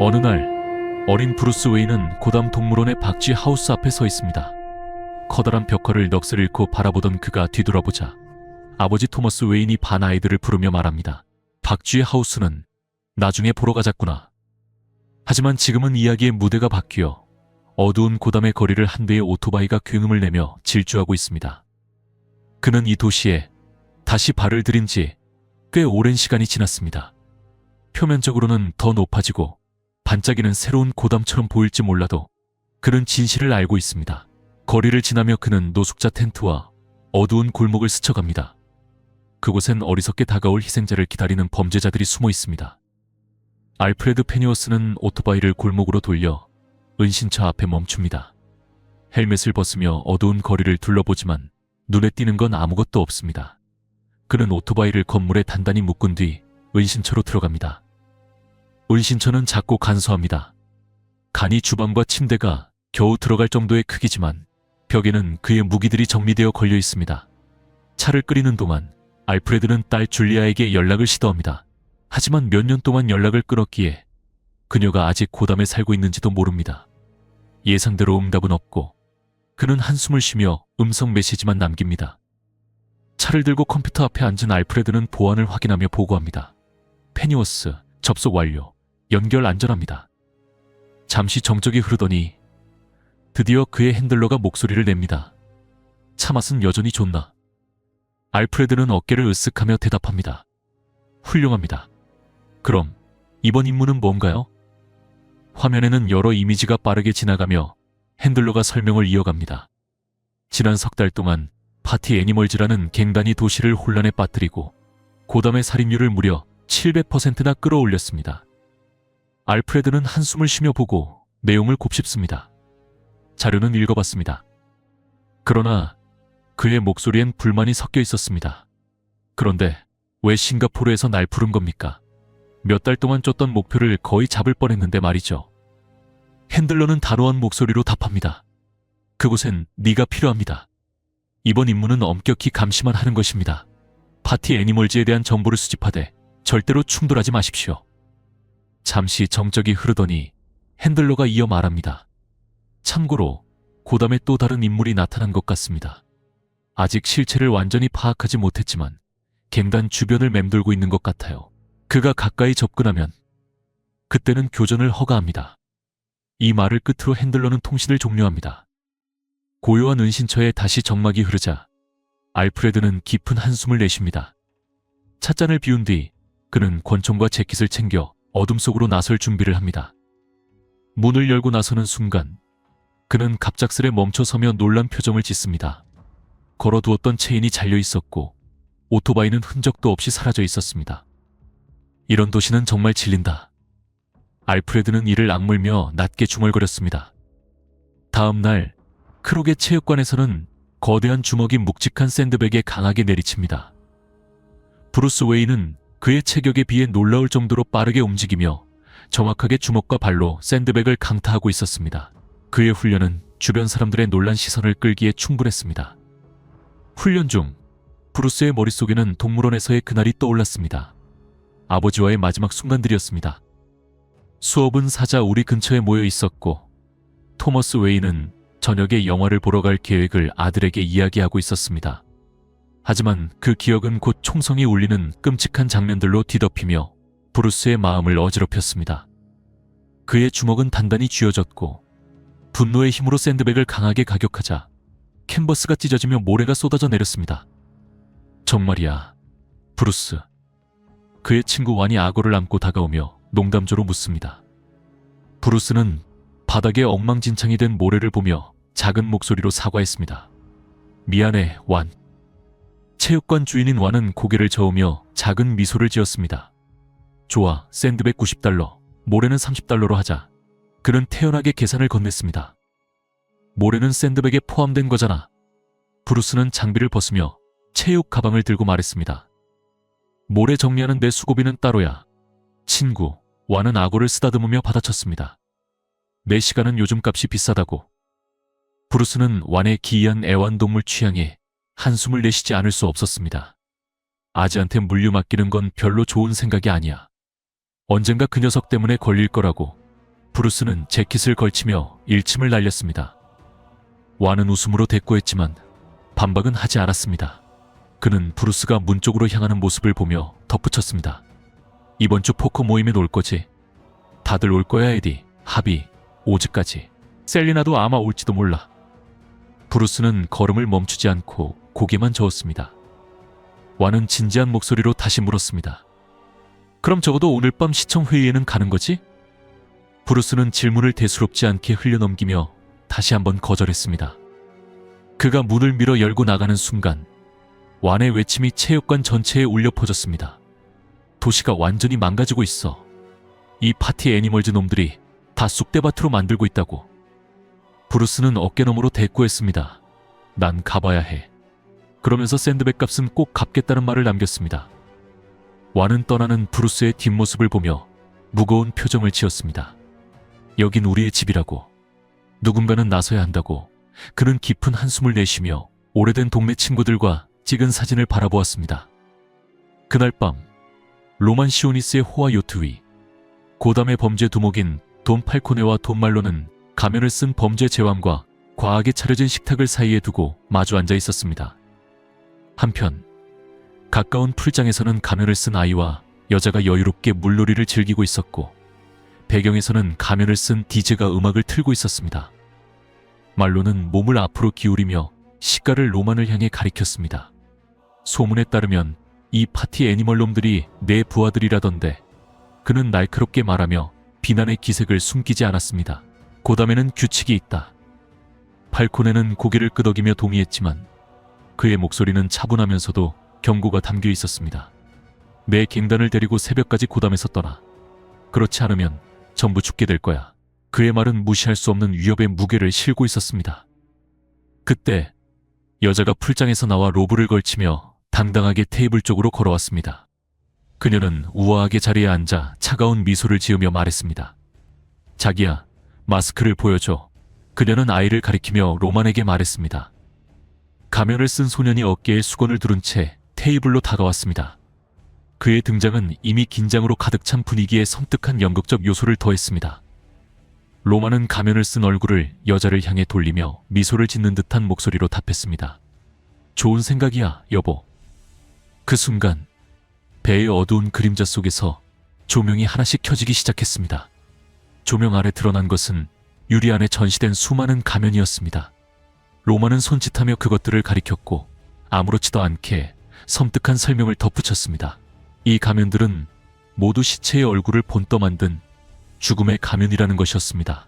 어느 날 어린 브루스 웨인은 고담 동물원의 박쥐 하우스 앞에 서 있습니다. 커다란 벽화를 넋을 잃고 바라보던 그가 뒤돌아보자 아버지 토머스 웨인이 반 아이들을 부르며 말합니다. 박쥐 하우스는 나중에 보러 가자꾸나. 하지만 지금은 이야기의 무대가 바뀌어 어두운 고담의 거리를 한 대의 오토바이가 굉음을 내며 질주하고 있습니다. 그는 이 도시에 다시 발을 들인 지 꽤 오랜 시간이 지났습니다. 표면적으로는 더 높아지고 반짝이는 새로운 고담처럼 보일지 몰라도 그는 진실을 알고 있습니다. 거리를 지나며 그는 노숙자 텐트와 어두운 골목을 스쳐갑니다. 그곳엔 어리석게 다가올 희생자를 기다리는 범죄자들이 숨어 있습니다. 알프레드 페니워스는 오토바이를 골목으로 돌려 은신처 앞에 멈춥니다. 헬멧을 벗으며 어두운 거리를 둘러보지만 눈에 띄는 건 아무것도 없습니다. 그는 오토바이를 건물에 단단히 묶은 뒤 은신처로 들어갑니다. 은신처는 작고 간소합니다. 간이 주방과 침대가 겨우 들어갈 정도의 크기지만 벽에는 그의 무기들이 정리되어 걸려 있습니다. 차를 끓이는 동안 알프레드는 딸 줄리아에게 연락을 시도합니다. 하지만 몇 년 동안 연락을 끊었기에 그녀가 아직 고담에 살고 있는지도 모릅니다. 예상대로 응답은 없고 그는 한숨을 쉬며 음성 메시지만 남깁니다. 차를 들고 컴퓨터 앞에 앉은 알프레드는 보안을 확인하며 보고합니다. 페니워스, 접속 완료. 연결 안전합니다. 잠시 정적이 흐르더니 드디어 그의 핸들러가 목소리를 냅니다. 차 맛은 여전히 좋나? 알프레드는 어깨를 으쓱하며 대답합니다. 훌륭합니다. 그럼 이번 임무는 뭔가요? 화면에는 여러 이미지가 빠르게 지나가며 핸들러가 설명을 이어갑니다. 지난 석 달 동안 파티 애니멀즈라는 갱단이 도시를 혼란에 빠뜨리고 고담의 살인율을 무려 700%나 끌어올렸습니다. 알프레드는 한숨을 쉬며 보고 내용을 곱씹습니다. 자료는 읽어봤습니다. 그러나 그의 목소리엔 불만이 섞여 있었습니다. 그런데 왜 싱가포르에서 날 부른 겁니까? 몇 달 동안 쫓던 목표를 거의 잡을 뻔했는데 말이죠. 핸들러는 단호한 목소리로 답합니다. 그곳엔 네가 필요합니다. 이번 임무는 엄격히 감시만 하는 것입니다. 파티 애니멀즈에 대한 정보를 수집하되 절대로 충돌하지 마십시오. 잠시 정적이 흐르더니 핸들러가 이어 말합니다. 참고로 고담에 또 다른 인물이 나타난 것 같습니다. 아직 실체를 완전히 파악하지 못했지만 갱단 주변을 맴돌고 있는 것 같아요. 그가 가까이 접근하면 그때는 교전을 허가합니다. 이 말을 끝으로 핸들러는 통신을 종료합니다. 고요한 은신처에 다시 정막이 흐르자 알프레드는 깊은 한숨을 내쉽니다. 찻잔을 비운 뒤 그는 권총과 재킷을 챙겨 어둠 속으로 나설 준비를 합니다. 문을 열고 나서는 순간 그는 갑작스레 멈춰서며 놀란 표정을 짓습니다. 걸어두었던 체인이 잘려 있었고 오토바이는 흔적도 없이 사라져 있었습니다. 이런 도시는 정말 질린다. 알프레드는 이를 악물며 낮게 중얼거렸습니다. 다음 날 크록의 체육관에서는 거대한 주먹이 묵직한 샌드백에 강하게 내리칩니다. 브루스 웨인은 그의 체격에 비해 놀라울 정도로 빠르게 움직이며 정확하게 주먹과 발로 샌드백을 강타하고 있었습니다. 그의 훈련은 주변 사람들의 놀란 시선을 끌기에 충분했습니다. 훈련 중 브루스의 머릿속에는 동물원에서의 그날이 떠올랐습니다. 아버지와의 마지막 순간들이었습니다. 수업은 사자 우리 근처에 모여 있었고 토머스 웨인은 저녁에 영화를 보러 갈 계획을 아들에게 이야기하고 있었습니다. 하지만 그 기억은 곧 총성이 울리는 끔찍한 장면들로 뒤덮이며 브루스의 마음을 어지럽혔습니다. 그의 주먹은 단단히 쥐어졌고 분노의 힘으로 샌드백을 강하게 가격하자 캔버스가 찢어지며 모래가 쏟아져 내렸습니다. 정말이야, 브루스. 그의 친구 완이 악어를 안고 다가오며 농담조로 묻습니다. 브루스는 바닥에 엉망진창이 된 모래를 보며 작은 목소리로 사과했습니다. 미안해, 완. 체육관 주인인 완은 고개를 저으며 작은 미소를 지었습니다. 좋아, 샌드백 $90, 모래는 $30로 하자. 그는 태연하게 계산을 건넸습니다. 모래는 샌드백에 포함된 거잖아. 브루스는 장비를 벗으며 체육 가방을 들고 말했습니다. 모래 정리하는 내 수고비는 따로야. 친구, 완은 악어를 쓰다듬으며 받아쳤습니다. 내 시간은 요즘 값이 비싸다고. 브루스는 완의 기이한 애완동물 취향에 한숨을 내쉬지 않을 수 없었습니다. 아지한테 물류 맡기는 건 별로 좋은 생각이 아니야. 언젠가 그 녀석 때문에 걸릴 거라고 브루스는 재킷을 걸치며 1침을 날렸습니다. 와는 웃음으로 대꾸했지만 반박은 하지 않았습니다. 그는 브루스가 문 쪽으로 향하는 모습을 보며 덧붙였습니다. 이번 주 포커 모임에 놀 거지? 다들 올 거야, 에디, 하비, 오즈까지. 셀리나도 아마 올지도 몰라. 브루스는 걸음을 멈추지 않고 고개만 저었습니다. 와는 진지한 목소리로 다시 물었습니다. 그럼 적어도 오늘 밤 시청회의에는 가는 거지? 브루스는 질문을 대수롭지 않게 흘려넘기며 다시 한번 거절했습니다. 그가 문을 밀어 열고 나가는 순간 완의 외침이 체육관 전체에 울려 퍼졌습니다. 도시가 완전히 망가지고 있어. 이 파티 애니멀즈 놈들이 다 쑥대밭으로 만들고 있다고. 브루스는 어깨너머로 대꾸했습니다. 난 가봐야 해. 그러면서 샌드백 값은 꼭 갚겠다는 말을 남겼습니다. 완은 떠나는 브루스의 뒷모습을 보며 무거운 표정을 지었습니다. 여긴 우리의 집이라고. 누군가는 나서야 한다고. 그는 깊은 한숨을 내쉬며 오래된 동네 친구들과 찍은 사진을 바라보았습니다. 그날 밤 로만 시오니스의 호화 요트 위 고담의 범죄 두목인 돈 팔코네와 돈 말로는 가면을 쓴 범죄 제왕과 과하게 차려진 식탁을 사이에 두고 마주 앉아 있었습니다. 한편 가까운 풀장에서는 가면을 쓴 아이와 여자가 여유롭게 물놀이를 즐기고 있었고 배경에서는 가면을 쓴 디제가 음악을 틀고 있었습니다. 말로는 몸을 앞으로 기울이며 시가를 로만을 향해 가리켰습니다. 소문에 따르면 이 파티 애니멀놈들이 내 부하들이라던데. 그는 날카롭게 말하며 비난의 기색을 숨기지 않았습니다. 고담에는 규칙이 있다. 팔코네는 고개를 끄덕이며 동의했지만 그의 목소리는 차분하면서도 경고가 담겨 있었습니다. 내 갱단을 데리고 새벽까지 고담에서 떠나. 그렇지 않으면 전부 죽게 될 거야. 그의 말은 무시할 수 없는 위협의 무게를 실고 있었습니다. 그때 여자가 풀장에서 나와 로브를 걸치며 당당하게 테이블 쪽으로 걸어왔습니다. 그녀는 우아하게 자리에 앉아 차가운 미소를 지으며 말했습니다. 자기야, 마스크를 보여줘. 그녀는 아이를 가리키며 로만에게 말했습니다. 가면을 쓴 소년이 어깨에 수건을 두른 채 테이블로 다가왔습니다. 그의 등장은 이미 긴장으로 가득 찬 분위기에 섬뜩한 연극적 요소를 더했습니다. 로만은 가면을 쓴 얼굴을 여자를 향해 돌리며 미소를 짓는 듯한 목소리로 답했습니다. 좋은 생각이야, 여보. 그 순간 배의 어두운 그림자 속에서 조명이 하나씩 켜지기 시작했습니다. 조명 아래 드러난 것은 유리 안에 전시된 수많은 가면이었습니다. 로만은 손짓하며 그것들을 가리켰고 아무렇지도 않게 섬뜩한 설명을 덧붙였습니다. 이 가면들은 모두 시체의 얼굴을 본떠 만든 죽음의 가면이라는 것이었습니다.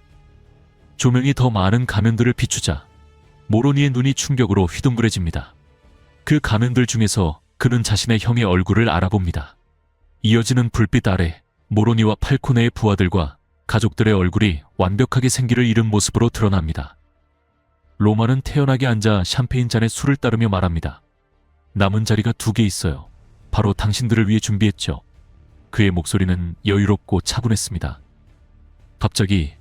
조명이 더 많은 가면들을 비추자 모로니의 눈이 충격으로 휘둥그레집니다. 그 가면들 중에서 그는 자신의 형의 얼굴을 알아봅니다. 이어지는 불빛 아래 모로니와 팔코네의 부하들과 가족들의 얼굴이 완벽하게 생기를 잃은 모습으로 드러납니다. 로마는 태연하게 앉아 샴페인 잔에 술을 따르며 말합니다. 남은 자리가 2개 있어요. 바로 당신들을 위해 준비했죠. 그의 목소리는 여유롭고 차분했습니다. 갑자기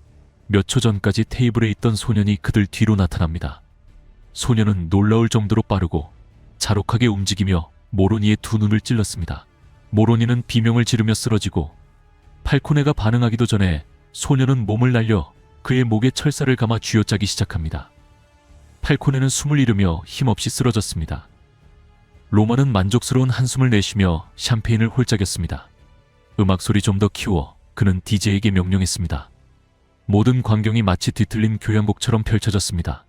몇 초 전까지 테이블에 있던 소년이 그들 뒤로 나타납니다. 소년은 놀라울 정도로 빠르고 자록하게 움직이며 모로니의 2 눈을 찔렀습니다. 모로니는 비명을 지르며 쓰러지고 팔코네가 반응하기도 전에 소년은 몸을 날려 그의 목에 철사를 감아 쥐어짜기 시작합니다. 팔코네는 숨을 잃으며 힘없이 쓰러졌습니다. 로마는 만족스러운 한숨을 내쉬며 샴페인을 홀짝였습니다. 음악 소리 좀 더 키워. 그는 DJ에게 명령했습니다. 모든 광경이 마치 뒤틀린 교향곡처럼 펼쳐졌습니다.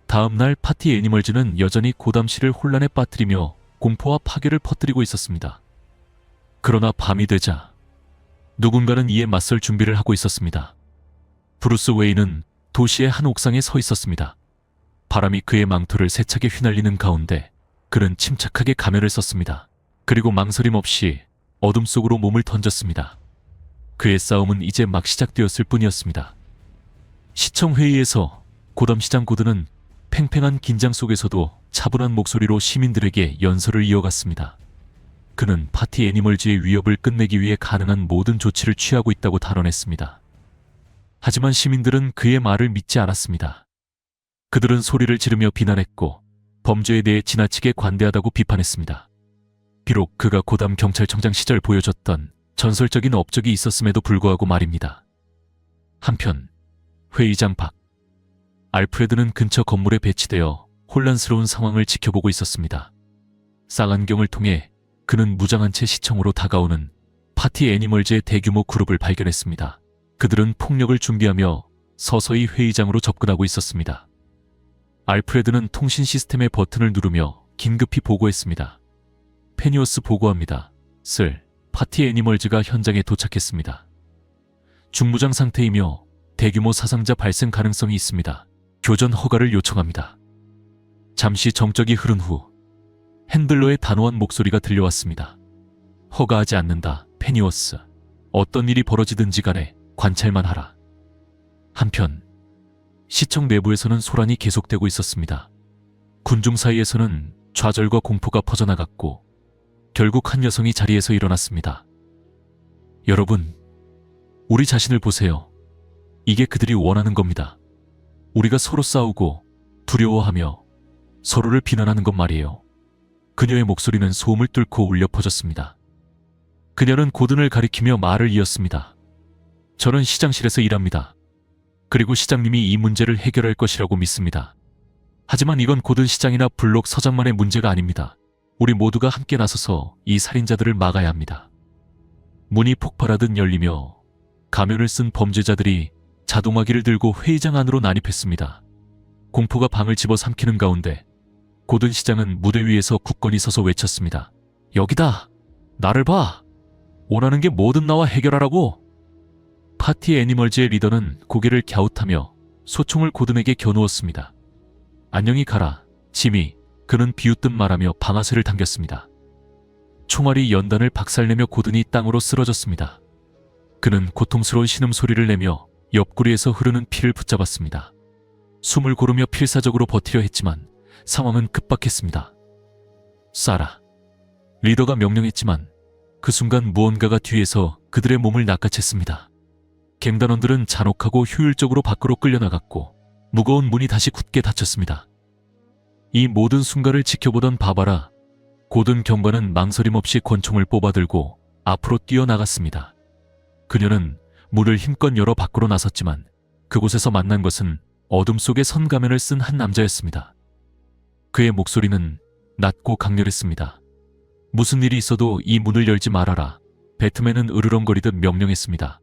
다음 날 파티 애니멀즈는 여전히 고담시를 혼란에 빠뜨리며 공포와 파괴를 퍼뜨리고 있었습니다. 그러나 밤이 되자 누군가는 이에 맞설 준비를 하고 있었습니다. 브루스 웨인은 도시의 한 옥상에 서 있었습니다. 바람이 그의 망토를 세차게 휘날리는 가운데 그는 침착하게 가면을 썼습니다. 그리고 망설임 없이 어둠 속으로 몸을 던졌습니다. 그의 싸움은 이제 막 시작되었을 뿐이었습니다. 시청회의에서 고담시장 고드는 팽팽한 긴장 속에서도 차분한 목소리로 시민들에게 연설을 이어갔습니다. 그는 파티 애니멀즈의 위협을 끝내기 위해 가능한 모든 조치를 취하고 있다고 단언했습니다. 하지만 시민들은 그의 말을 믿지 않았습니다. 그들은 소리를 지르며 비난했고 범죄에 대해 지나치게 관대하다고 비판했습니다. 비록 그가 고담 경찰청장 시절 보여줬던 전설적인 업적이 있었음에도 불구하고 말입니다. 한편 회의장 밖, 알프레드는 근처 건물에 배치되어 혼란스러운 상황을 지켜보고 있었습니다. 쌍안경을 통해 그는 무장한 채 시청으로 다가오는 파티 애니멀즈의 대규모 그룹을 발견했습니다. 그들은 폭력을 준비하며 서서히 회의장으로 접근하고 있었습니다. 알프레드는 통신 시스템의 버튼을 누르며 긴급히 보고했습니다. 페니오스 보고합니다. 쓸, 파티 애니멀즈가 현장에 도착했습니다. 중무장 상태이며 대규모 사상자 발생 가능성이 있습니다. 교전 허가를 요청합니다. 잠시 정적이 흐른 후 핸들러의 단호한 목소리가 들려왔습니다. 허가하지 않는다, 페니오스. 어떤 일이 벌어지든지 간에 관찰만 하라. 한편 시청 내부에서는 소란이 계속되고 있었습니다. 군중 사이에서는 좌절과 공포가 퍼져나갔고 결국 한 여성이 자리에서 일어났습니다. 여러분, 우리 자신을 보세요. 이게 그들이 원하는 겁니다. 우리가 서로 싸우고 두려워하며 서로를 비난하는 것 말이에요. 그녀의 목소리는 소음을 뚫고 울려 퍼졌습니다. 그녀는 고든을 가리키며 말을 이었습니다. 저는 시장실에서 일합니다. 그리고 시장님이 이 문제를 해결할 것이라고 믿습니다. 하지만 이건 고든 시장이나 블록 서장만의 문제가 아닙니다. 우리 모두가 함께 나서서 이 살인자들을 막아야 합니다. 문이 폭발하듯 열리며 가면을 쓴 범죄자들이 자동화기를 들고 회의장 안으로 난입했습니다. 공포가 방을 집어삼키는 가운데 고든 시장은 무대 위에서 굳건히 서서 외쳤습니다. 여기다! 나를 봐! 원하는 게 뭐든 나와 해결하라고! 파티 애니멀즈의 리더는 고개를 갸웃하며 소총을 고든에게 겨누었습니다. 안녕히 가라, 지미. 그는 비웃듯 말하며 방아쇠를 당겼습니다. 총알이 연단을 박살내며 고든이 땅으로 쓰러졌습니다. 그는 고통스러운 신음소리를 내며 옆구리에서 흐르는 피를 붙잡았습니다. 숨을 고르며 필사적으로 버티려 했지만 상황은 급박했습니다. 쏴라. 리더가 명령했지만 그 순간 무언가가 뒤에서 그들의 몸을 낚아챘습니다. 갱단원들은 잔혹하고 효율적으로 밖으로 끌려나갔고 무거운 문이 다시 굳게 닫혔습니다. 이 모든 순간을 지켜보던 바바라, 고든 경관은 망설임 없이 권총을 뽑아들고 앞으로 뛰어나갔습니다. 그녀는 문을 힘껏 열어 밖으로 나섰지만 그곳에서 만난 것은 어둠 속에 선가면을 쓴 한 남자였습니다. 그의 목소리는 낮고 강렬했습니다. 무슨 일이 있어도 이 문을 열지 말아라. 배트맨은 으르렁거리듯 명령했습니다.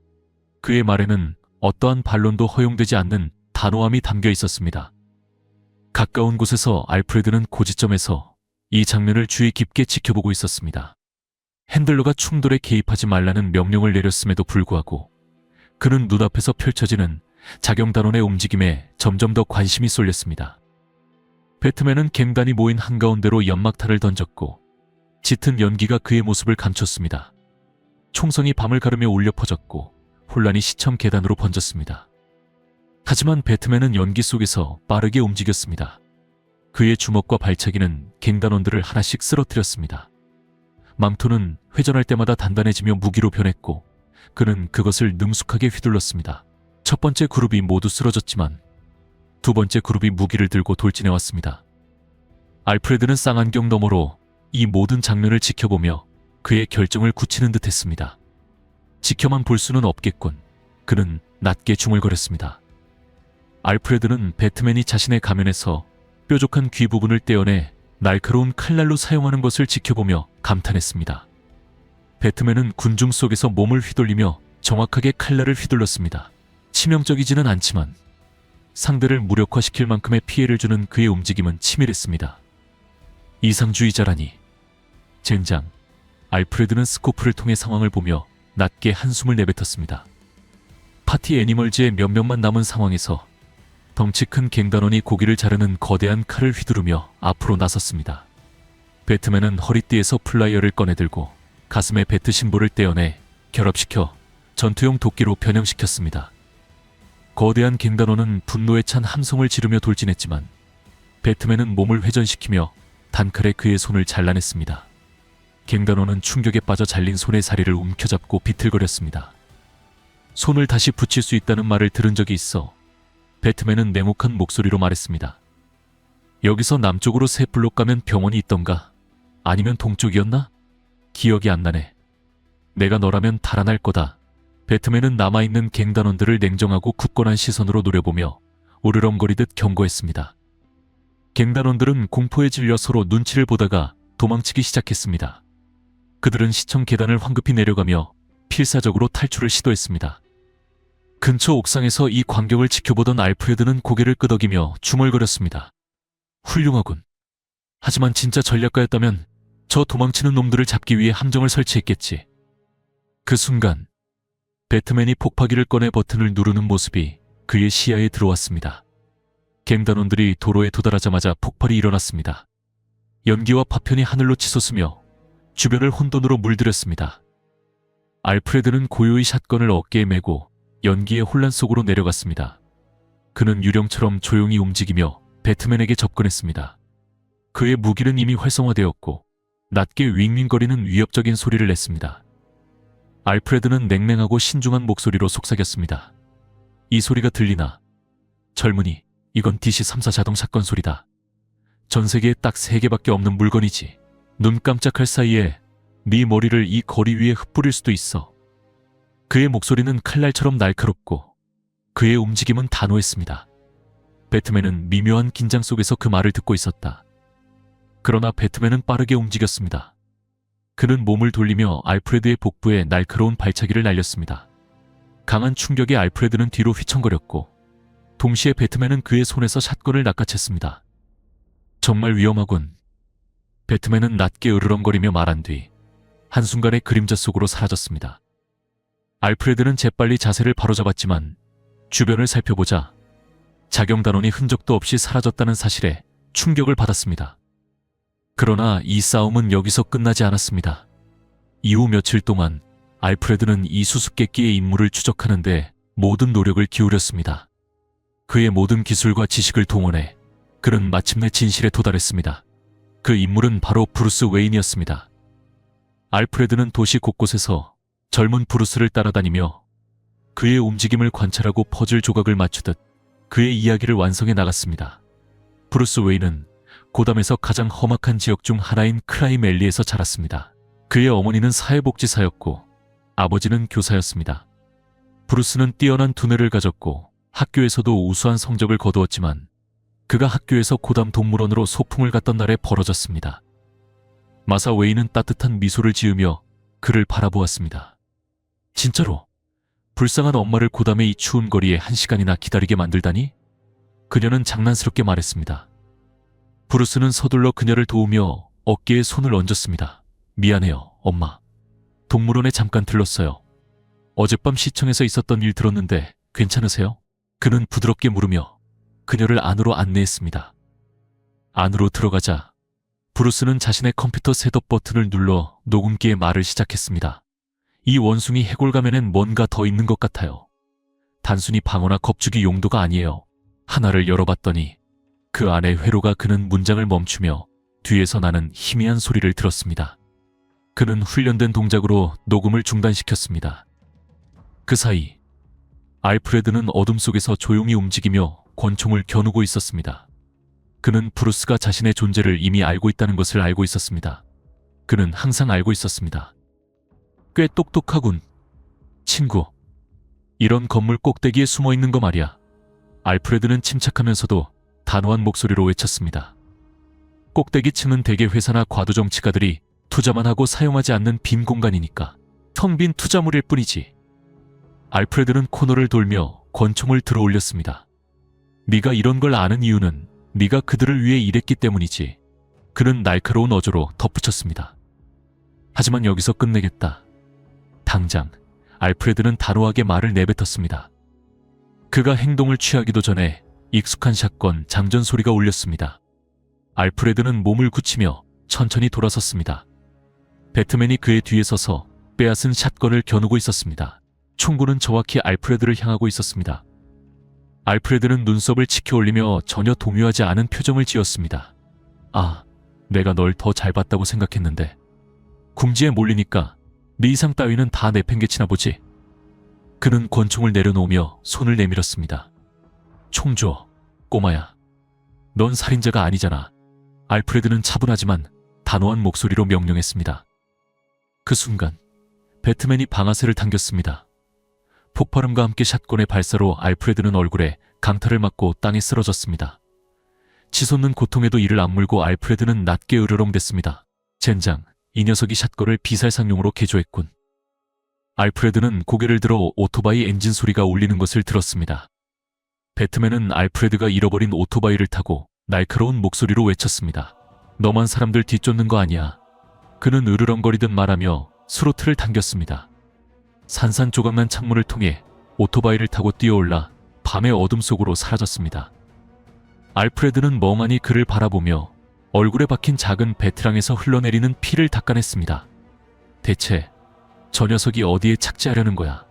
그의 말에는 어떠한 반론도 허용되지 않는 단호함이 담겨 있었습니다. 가까운 곳에서 알프레드는 고지점에서 이 장면을 주의 깊게 지켜보고 있었습니다. 핸들러가 충돌에 개입하지 말라는 명령을 내렸음에도 불구하고 그는 눈앞에서 펼쳐지는 자경단원의 움직임에 점점 더 관심이 쏠렸습니다. 배트맨은 갱단이 모인 한가운데로 연막탄을 던졌고 짙은 연기가 그의 모습을 감췄습니다. 총성이 밤을 가르며 울려 퍼졌고 혼란이 시청 계단으로 번졌습니다. 하지만 배트맨은 연기 속에서 빠르게 움직였습니다. 그의 주먹과 발차기는 갱단원들을 하나씩 쓰러뜨렸습니다. 망토는 회전할 때마다 단단해지며 무기로 변했고 그는 그것을 능숙하게 휘둘렀습니다. 첫 번째 그룹이 모두 쓰러졌지만 두 번째 그룹이 무기를 들고 돌진해왔습니다. 알프레드는 쌍안경 너머로 이 모든 장면을 지켜보며 그의 결정을 굳히는 듯 했습니다. 지켜만 볼 수는 없겠군. 그는 낮게 중얼거렸습니다. 알프레드는 배트맨이 자신의 가면에서 뾰족한 귀 부분을 떼어내 날카로운 칼날로 사용하는 것을 지켜보며 감탄했습니다. 배트맨은 군중 속에서 몸을 휘둘리며 정확하게 칼날을 휘둘렀습니다. 치명적이지는 않지만 상대를 무력화시킬 만큼의 피해를 주는 그의 움직임은 치밀했습니다. 이상주의자라니. 젠장. 알프레드는 스코프를 통해 상황을 보며 낮게 한숨을 내뱉었습니다. 파티 애니멀즈의 몇몇만 남은 상황에서 덩치 큰 갱단원이 고기를 자르는 거대한 칼을 휘두르며 앞으로 나섰습니다. 배트맨은 허리띠에서 플라이어를 꺼내들고 가슴에 배트 심볼을 떼어내 결합시켜 전투용 도끼로 변형시켰습니다. 거대한 갱단원은 분노에 찬 함성을 지르며 돌진했지만 배트맨은 몸을 회전시키며 단칼에 그의 손을 잘라냈습니다. 갱단원은 충격에 빠져 잘린 손의 사리를 움켜잡고 비틀거렸습니다. 손을 다시 붙일 수 있다는 말을 들은 적이 있어 배트맨은 냉혹한 목소리로 말했습니다. 여기서 남쪽으로 3블록 가면 병원이 있던가? 아니면 동쪽이었나? 기억이 안 나네. 내가 너라면 달아날 거다. 배트맨은 남아있는 갱단원들을 냉정하고 굳건한 시선으로 노려보며 으르렁거리듯 경고했습니다. 갱단원들은 공포에 질려 서로 눈치를 보다가 도망치기 시작했습니다. 그들은 시청 계단을 황급히 내려가며 필사적으로 탈출을 시도했습니다. 근처 옥상에서 이 광경을 지켜보던 알프레드는 고개를 끄덕이며 중얼거렸습니다. 훌륭하군. 하지만 진짜 전략가였다면 저 도망치는 놈들을 잡기 위해 함정을 설치했겠지. 그 순간 배트맨이 폭파기를 꺼내 버튼을 누르는 모습이 그의 시야에 들어왔습니다. 갱단원들이 도로에 도달하자마자 폭발이 일어났습니다. 연기와 파편이 하늘로 치솟으며 주변을 혼돈으로 물들였습니다. 알프레드는 고요히 샷건을 어깨에 메고 연기의 혼란 속으로 내려갔습니다. 그는 유령처럼 조용히 움직이며 배트맨에게 접근했습니다. 그의 무기는 이미 활성화되었고 낮게 윙윙거리는 위협적인 소리를 냈습니다. 알프레드는 냉랭하고 신중한 목소리로 속삭였습니다. 이 소리가 들리나? 젊은이, 이건 DC-34 자동 샷건 소리다. 전 세계에 딱 3개밖에 없는 물건이지. 눈 깜짝할 사이에 네 머리를 이 거리 위에 흩뿌릴 수도 있어. 그의 목소리는 칼날처럼 날카롭고 그의 움직임은 단호했습니다. 배트맨은 미묘한 긴장 속에서 그 말을 듣고 있었다. 그러나 배트맨은 빠르게 움직였습니다. 그는 몸을 돌리며 알프레드의 복부에 날카로운 발차기를 날렸습니다. 강한 충격에 알프레드는 뒤로 휘청거렸고 동시에 배트맨은 그의 손에서 샷건을 낚아챘습니다. 정말 위험하군. 배트맨은 낮게 으르렁거리며 말한 뒤 한순간에 그림자 속으로 사라졌습니다. 알프레드는 재빨리 자세를 바로잡았지만 주변을 살펴보자 자경단원이 흔적도 없이 사라졌다는 사실에 충격을 받았습니다. 그러나 이 싸움은 여기서 끝나지 않았습니다. 이후 며칠 동안 알프레드는 이 수수께끼의 인물을 추적하는데 모든 노력을 기울였습니다. 그의 모든 기술과 지식을 동원해 그는 마침내 진실에 도달했습니다. 그 인물은 바로 브루스 웨인이었습니다. 알프레드는 도시 곳곳에서 젊은 브루스를 따라다니며 그의 움직임을 관찰하고 퍼즐 조각을 맞추듯 그의 이야기를 완성해 나갔습니다. 브루스 웨인은 고담에서 가장 험악한 지역 중 하나인 크라임 앨리에서 자랐습니다. 그의 어머니는 사회복지사였고 아버지는 교사였습니다. 브루스는 뛰어난 두뇌를 가졌고 학교에서도 우수한 성적을 거두었지만 그가 학교에서 고담 동물원으로 소풍을 갔던 날에 벌어졌습니다. 마사 웨인은 따뜻한 미소를 지으며 그를 바라보았습니다. 진짜로? 불쌍한 엄마를 고담의 이 추운 거리에 1시간이나 기다리게 만들다니? 그녀는 장난스럽게 말했습니다. 브루스는 서둘러 그녀를 도우며 어깨에 손을 얹었습니다. 미안해요, 엄마. 동물원에 잠깐 들렀어요. 어젯밤 시청에서 있었던 일 들었는데 괜찮으세요? 그는 부드럽게 물으며 그녀를 안으로 안내했습니다. 안으로 들어가자 브루스는 자신의 컴퓨터 셋업 버튼을 눌러 녹음기에 말을 시작했습니다. 이 원숭이 해골 가면엔 뭔가 더 있는 것 같아요. 단순히 방어나 겁주기 용도가 아니에요. 하나를 열어봤더니 그 안에 회로가 그는 문장을 멈추며 뒤에서 나는 희미한 소리를 들었습니다. 그는 훈련된 동작으로 녹음을 중단시켰습니다. 그 사이 알프레드는 어둠 속에서 조용히 움직이며 권총을 겨누고 있었습니다. 그는 브루스가 자신의 존재를 이미 알고 있다는 것을 알고 있었습니다. 그는 항상 알고 있었습니다. 꽤 똑똑하군, 친구. 이런 건물 꼭대기에 숨어 있는 거 말이야. 알프레드는 침착하면서도 단호한 목소리로 외쳤습니다. 꼭대기층은 대개 회사나 과도정치가들이 투자만 하고 사용하지 않는 빈 공간이니까 텅 빈 투자물일 뿐이지. 알프레드는 코너를 돌며 권총을 들어 올렸습니다. 네가 이런 걸 아는 이유는 네가 그들을 위해 일했기 때문이지. 그는 날카로운 어조로 덧붙였습니다. 하지만 여기서 끝내겠다. 당장. 알프레드는 단호하게 말을 내뱉었습니다. 그가 행동을 취하기도 전에 익숙한 샷건 장전 소리가 울렸습니다. 알프레드는 몸을 굳히며 천천히 돌아섰습니다. 배트맨이 그의 뒤에 서서 빼앗은 샷건을 겨누고 있었습니다. 총구는 정확히 알프레드를 향하고 있었습니다. 알프레드는 눈썹을 치켜 올리며 전혀 동요하지 않은 표정을 지었습니다. 아, 내가 널 더 잘 봤다고 생각했는데 궁지에 몰리니까 네 이상 따위는 다 내팽개치나 보지. 그는 권총을 내려놓으며 손을 내밀었습니다. 총 줘, 꼬마야. 넌 살인자가 아니잖아. 알프레드는 차분하지만 단호한 목소리로 명령했습니다. 그 순간 배트맨이 방아쇠를 당겼습니다. 폭발음과 함께 샷건의 발사로 알프레드는 얼굴에 강타를 맞고 땅에 쓰러졌습니다. 치솟는 고통에도 이를 악물고 알프레드는 낮게 으르렁댔습니다. 젠장, 이 녀석이 샷건을 비살상용으로 개조했군. 알프레드는 고개를 들어 오토바이 엔진 소리가 울리는 것을 들었습니다. 배트맨은 알프레드가 잃어버린 오토바이를 타고 날카로운 목소리로 외쳤습니다. 너만 사람들 뒤쫓는 거 아니야. 그는 으르렁거리듯 말하며 스로틀을 당겼습니다. 산산조각난 창문을 통해 오토바이를 타고 뛰어올라 밤의 어둠 속으로 사라졌습니다. 알프레드는 멍하니 그를 바라보며 얼굴에 박힌 작은 베테랑에서 흘러내리는 피를 닦아냈습니다. 대체 저 녀석이 어디에 착지하려는 거야?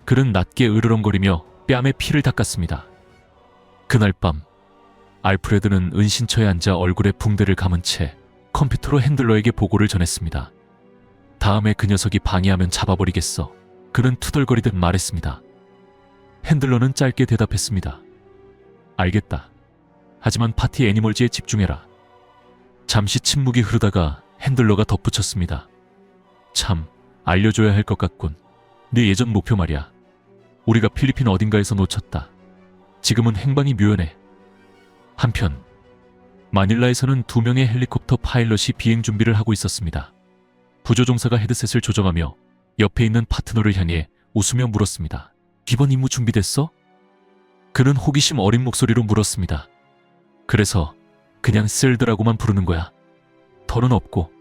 그는 낮게 으르렁거리며 뺨에 피를 닦았습니다. 그날 밤 알프레드는 은신처에 앉아 얼굴에 붕대를 감은 채 컴퓨터로 핸들러에게 보고를 전했습니다. 다음에 그 녀석이 방해하면 잡아버리겠어. 그는 투덜거리듯 말했습니다. 핸들러는 짧게 대답했습니다. 알겠다. 하지만 파티 애니멀즈에 집중해라. 잠시 침묵이 흐르다가 핸들러가 덧붙였습니다. 참, 알려줘야 할 것 같군. 네 예전 목표 말이야. 우리가 필리핀 어딘가에서 놓쳤다. 지금은 행방이 묘연해. 한편 마닐라에서는 2명의 헬리콥터 파일럿이 비행 준비를 하고 있었습니다. 부조종사가 헤드셋을 조정하며 옆에 있는 파트너를 향해 웃으며 물었습니다. 이번 임무 준비됐어? 그는 호기심 어린 목소리로 물었습니다. 그래서 그냥 쓸드라고만 부르는 거야. 더는 없고